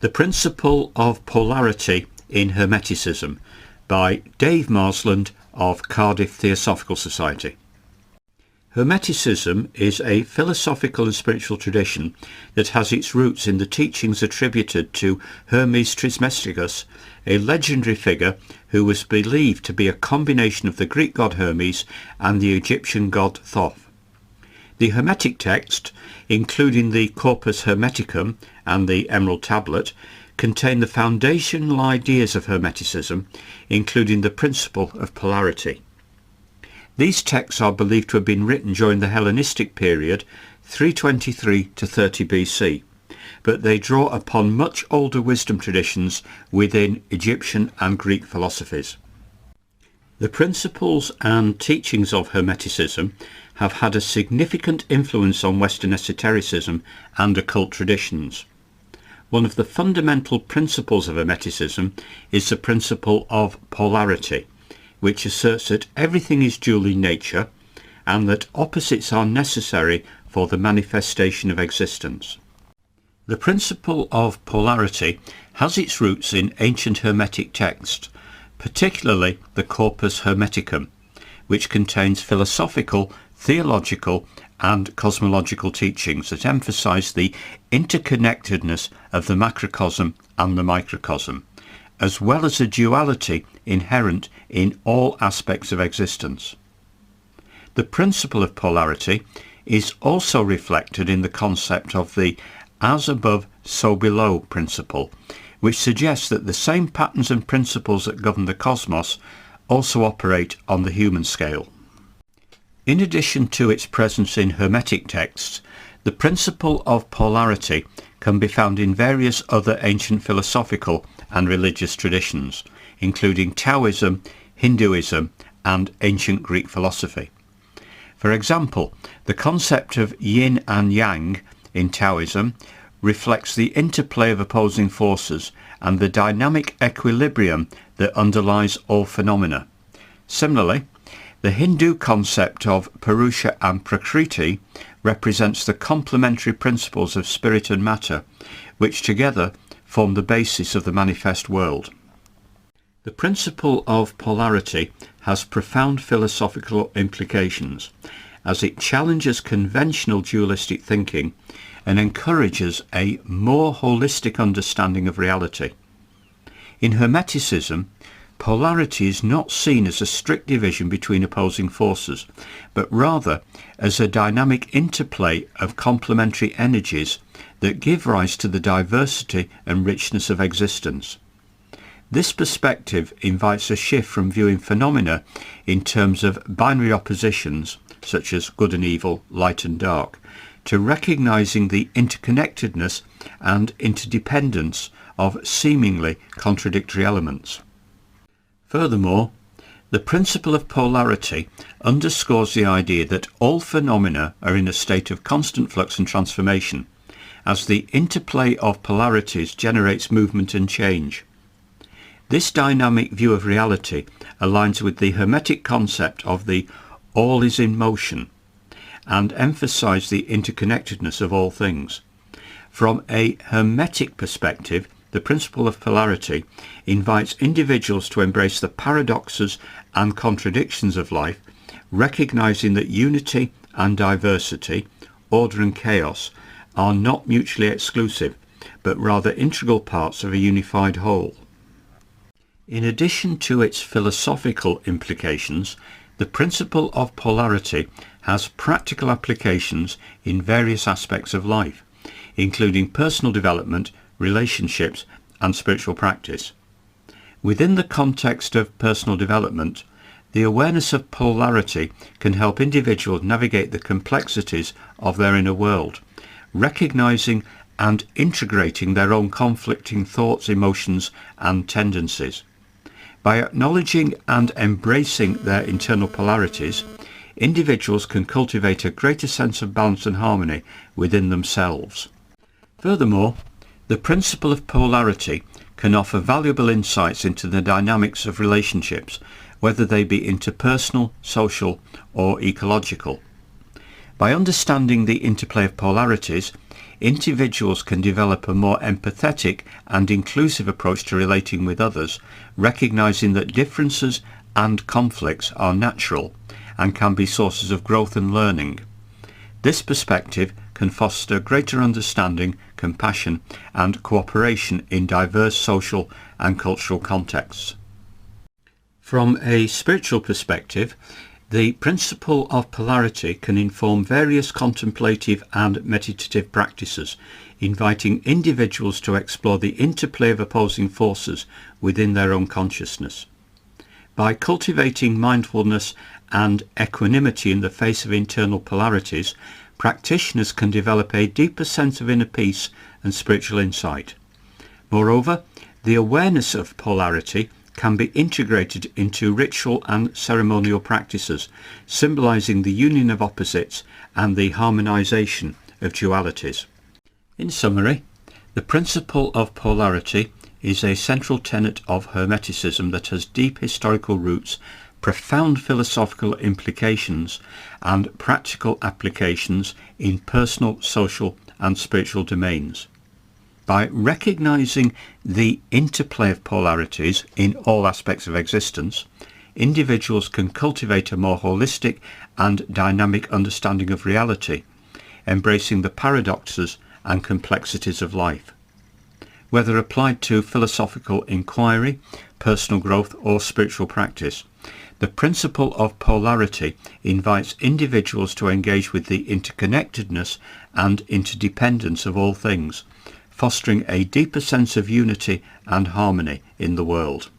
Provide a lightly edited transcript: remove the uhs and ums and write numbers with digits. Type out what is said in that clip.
The Principle of Polarity in Hermeticism by Dave Marsland of Cardiff Theosophical Society. Hermeticism is a philosophical and spiritual tradition that has its roots in the teachings attributed to Hermes Trismegistus, a legendary figure who was believed to be a combination of the Greek god Hermes and the Egyptian god Thoth. The Hermetic text, including the Corpus Hermeticum and the Emerald Tablet, contain the foundational ideas of Hermeticism, including the principle of polarity. These texts are believed to have been written during the Hellenistic period, 323 to 30 BC, but they draw upon much older wisdom traditions within Egyptian and Greek philosophies. The principles and teachings of Hermeticism have had a significant influence on Western esotericism and occult traditions. One of the fundamental principles of Hermeticism is the principle of polarity, which asserts that everything is dual in nature and that opposites are necessary for the manifestation of existence. The principle of polarity has its roots in ancient Hermetic texts, particularly the Corpus Hermeticum, which contains philosophical, theological and cosmological teachings that emphasize the interconnectedness of the macrocosm and the microcosm, as well as the duality inherent in all aspects of existence. The principle of polarity is also reflected in the concept of the as above, so below principle, which suggests that the same patterns and principles that govern the cosmos also operate on the human scale. In addition to its presence in Hermetic texts, the principle of polarity can be found in various other ancient philosophical and religious traditions, including Taoism, Hinduism, and ancient Greek philosophy. For example, the concept of yin and yang in Taoism reflects the interplay of opposing forces and the dynamic equilibrium that underlies all phenomena. Similarly, the Hindu concept of Purusha and Prakriti represents the complementary principles of spirit and matter, which together form the basis of the manifest world. The principle of polarity has profound philosophical implications, as it challenges conventional dualistic thinking and encourages a more holistic understanding of reality. In Hermeticism, polarity is not seen as a strict division between opposing forces, but rather as a dynamic interplay of complementary energies that give rise to the diversity and richness of existence. This perspective invites a shift from viewing phenomena in terms of binary oppositions, such as good and evil, light and dark, to recognizing the interconnectedness and interdependence of seemingly contradictory elements. Furthermore, the principle of polarity underscores the idea that all phenomena are in a state of constant flux and transformation, as the interplay of polarities generates movement and change. This dynamic view of reality aligns with the Hermetic concept of the all is in motion and emphasizes the interconnectedness of all things. From a Hermetic perspective, the principle of polarity invites individuals to embrace the paradoxes and contradictions of life, recognizing that unity and diversity, order and chaos, are not mutually exclusive, but rather integral parts of a unified whole. In addition to its philosophical implications, the principle of polarity has practical applications in various aspects of life, including personal development, relationships and spiritual practice. Within the context of personal development, the awareness of polarity can help individuals navigate the complexities of their inner world, recognizing and integrating their own conflicting thoughts, emotions and tendencies. By acknowledging and embracing their internal polarities, individuals can cultivate a greater sense of balance and harmony within themselves. Furthermore, the principle of polarity can offer valuable insights into the dynamics of relationships, whether they be interpersonal, social, or ecological. By understanding the interplay of polarities, individuals can develop a more empathetic and inclusive approach to relating with others, recognizing that differences and conflicts are natural and can be sources of growth and learning. This perspective can foster greater understanding, compassion, and cooperation in diverse social and cultural contexts. From a spiritual perspective, the principle of polarity can inform various contemplative and meditative practices, inviting individuals to explore the interplay of opposing forces within their own consciousness. By cultivating mindfulness and equanimity in the face of internal polarities, practitioners can develop a deeper sense of inner peace and spiritual insight. Moreover, the awareness of polarity can be integrated into ritual and ceremonial practices, symbolizing the union of opposites and the harmonization of dualities. In summary, the principle of polarity is a central tenet of Hermeticism that has deep historical roots, profound philosophical implications, and practical applications in personal, social, and spiritual domains. By recognizing the interplay of polarities in all aspects of existence, individuals can cultivate a more holistic and dynamic understanding of reality, embracing the paradoxes and complexities of life. Whether applied to philosophical inquiry, personal growth, or spiritual practice, the principle of polarity invites individuals to engage with the interconnectedness and interdependence of all things, fostering a deeper sense of unity and harmony in the world.